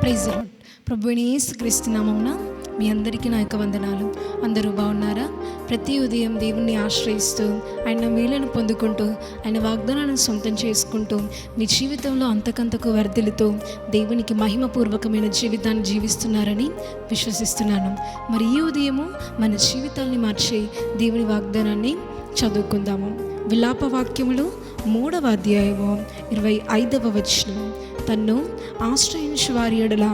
Praise the lord. ప్రభువైన యేసుక్రీస్తు నామమున మీ అందరికీ నా యొక్క వందనాలు. అందరూ బాగున్నారా? ప్రతి ఉదయం దేవుణ్ణి ఆశ్రయిస్తూ ఆయన మేలను పొందుకుంటూ ఆయన వాగ్దానాలను సొంతం చేసుకుంటూ మీ జీవితంలో అంతకంతకు వర్ధిల్లుతూ దేవునికి మహిమపూర్వకమైన జీవితాన్ని జీవిస్తున్నారని విశ్వసిస్తున్నాను. మరి ఈ ఉదయము మన జీవితాన్ని మార్చే దేవుని వాగ్దానాన్ని చదువుకుందాము. విలాప వాక్యములు 3వ అధ్యాయము 25వ వచనం. తన్ను ఆశ్రయించు వారి ఎడల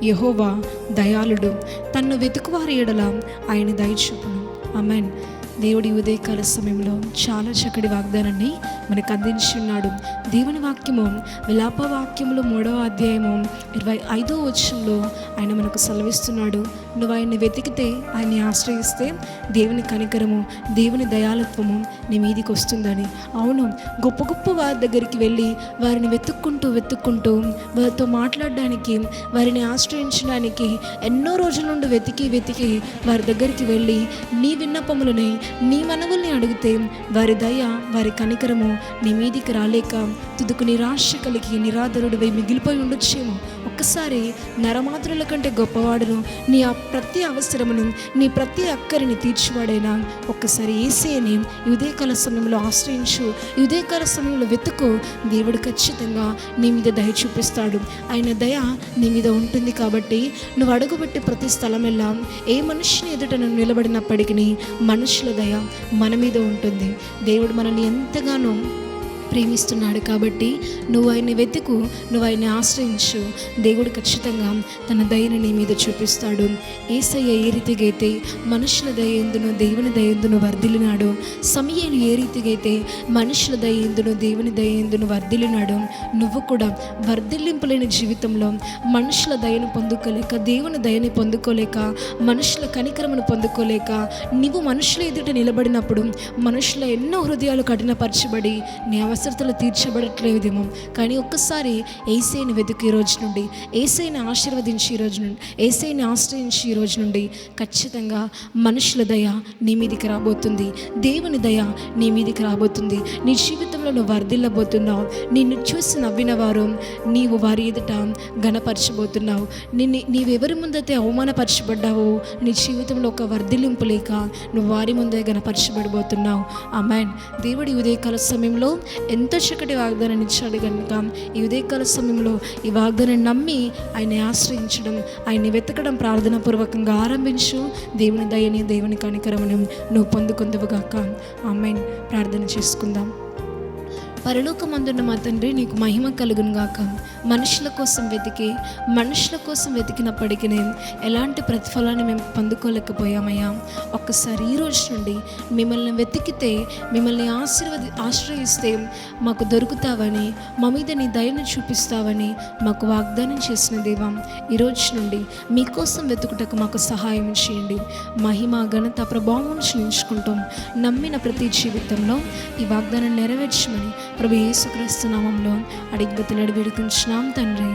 యెహోవా దయాళుడు, తన్ను వెతుకు వారి ఎడల ఆయన దయచూపును. ఆమేన్. దేవుడి ఉదయకాల సమయంలో చాలా చక్కటి వాగ్దానాన్ని మనకు అందించి ఉన్నాడు. దేవుని వాక్యము విలాప వాక్యములు 3వ అధ్యాయము 25వ వచనంలో ఆయన మనకు సెలవిస్తున్నాడు. నువ్వు ఆయన్ని వెతికితే, ఆయన్ని ఆశ్రయిస్తే దేవుని కనికరము, దేవుని దయాళత్వము నీ మీదికి వస్తుందని. అవును, గొప్ప గొప్ప వారి దగ్గరికి వెళ్ళి వారిని వెతుక్కుంటూ వారితో మాట్లాడడానికి, వారిని ఆశ్రయించడానికి ఎన్నో రోజుల నుండి వెతికి వారి దగ్గరికి వెళ్ళి నీ విన్నపములని, నీ మనవుల్ని అడిగితే వారి దయ, వారి కనికరము నీ మీదికి రాలేక తుదుకు నిరాశ కలిగి నిరాదరుడివై మిగిలిపోయి ఉండొచ్చేమో. ఒక్కసారి నరమాతృల కంటే గొప్పవాడును, నీ ప్రతి అవసరమును, నీ ప్రతి అక్కరిని తీర్చివాడైనా ఒక్కసారి యేసేని ఉదయకాల సమయంలో ఆశ్రయించు, ఉదయకాల సమయంలో వెతుకు. దేవుడు ఖచ్చితంగా నీ మీద దయ చూపిస్తాడు. ఆయన దయ నీ మీద ఉంటుంది కాబట్టి నువ్వు అడుగుపెట్టే ప్రతి స్థలమెల్లా ఏ మనుషుని ఎదుట నువ్వు నిలబడినప్పటికీ మనుషుల దయ మన మీద ఉంటుంది. దేవుడు మనల్ని ఎంతగానో ప్రేమిస్తున్నాడు కాబట్టి నువ్వు ఆయన్ని వెతుకు, నువ్వు ఆయన్ని ఆశ్రయించు. దేవుడు ఖచ్చితంగా తన దయని నీ మీద చూపిస్తాడు. యేసయ్య ఏ రీతిగా అయితే మనుషుల దయ ఎందును దేవుని దయ ఎందును వర్ధిల్లినాడు, సమూయేలు ఏ రీతిగా అయితే మనుషుల దయ ఎందును దేవుని దయ ఎందును వర్ధిల్లినాడు, నువ్వు కూడా వర్ధిల్లింపులేని జీవితంలో మనుషుల దయను పొందుకోలేక, దేవుని దయని పొందుకోలేక, మనుషుల కనికరమును పొందుకోలేక నీవు మనుషుల ఎదుట నిలబడినప్పుడు మనుషుల ఎన్నో హృదయాలు కఠినపరచబడి నీ అవసరతలు తీర్చబడట్లేదేమో. కానీ ఒక్కసారి యేసయ్యని వెతుకు. ఈ రోజు నుండి యేసయ్యని ఆశీర్వదించి, ఈ రోజు నుండి యేసయ్యని ఆశ్రయించి, ఈ రోజు నుండి ఖచ్చితంగా మనుషుల దయ నీ మీదికి రాబోతుంది, దేవుని దయ నీ మీదికి రాబోతుంది. నీ జీవితంలో నువ్వు వర్ధిల్లబోతున్నావు. నిన్ను చూసి నవ్విన వారు నీవు వారి ఎదుట ఘనపరచబోతున్నావు. నీవెవరి ముందైతే అవమానపరచబడ్డావో నీ జీవితంలో ఒక వర్ధిల్లింపు లేక నువ్వు వారి ముందే ఘనపరచబడిపోతున్నావు. ఆమేన్. దేవుడి ఉదయకాల సమయంలో ఎంతో చక్కటి వాగ్దానాన్ని ఇచ్చాడు కనుక ఈ ఉదయకాల సమయంలో ఈ వాగ్దానాన్ని నమ్మి ఆయన్ని ఆశ్రయించడం, ఆయన్ని వెతకడం ప్రార్థనాపూర్వకంగా ఆరంభించు. దేవుని దయని, దేవుని కనికరమును నువ్వు పొందుకుందువుగాక. ఆమేన్. ప్రార్థన చేసుకుందాం. పరలోకమందున్న మా తండ్రి, నీకు మహిమ కలుగును గాక. మనుషుల కోసం వెతికినప్పటికీ ఎలాంటి ప్రతిఫలాన్ని మేము పొందుకోలేకపోయామయ్యా. ఒక్కసారి ఈ రోజు నుండి మిమ్మల్ని వెతికితే, మిమ్మల్ని ఆశ్రయిస్తే మాకు దొరుకుతావని, మా మీద నీ దయను చూపిస్తావని మాకు వాగ్దానం చేసిన దేవా, ఈరోజు నుండి మీకోసం వెతుకుటకు మాకు సహాయం చేయండి. మహిమ, ఘనత, ప్రభావం చెల్లించుకుంటాం. నమ్మిన ప్రతి జీవితంలో ఈ వాగ్దానం నెరవేర్చమని ప్రభు యేసుక్రీస్తు నామములో అడిగి వేడుకుంటున్నాం తండ్రి.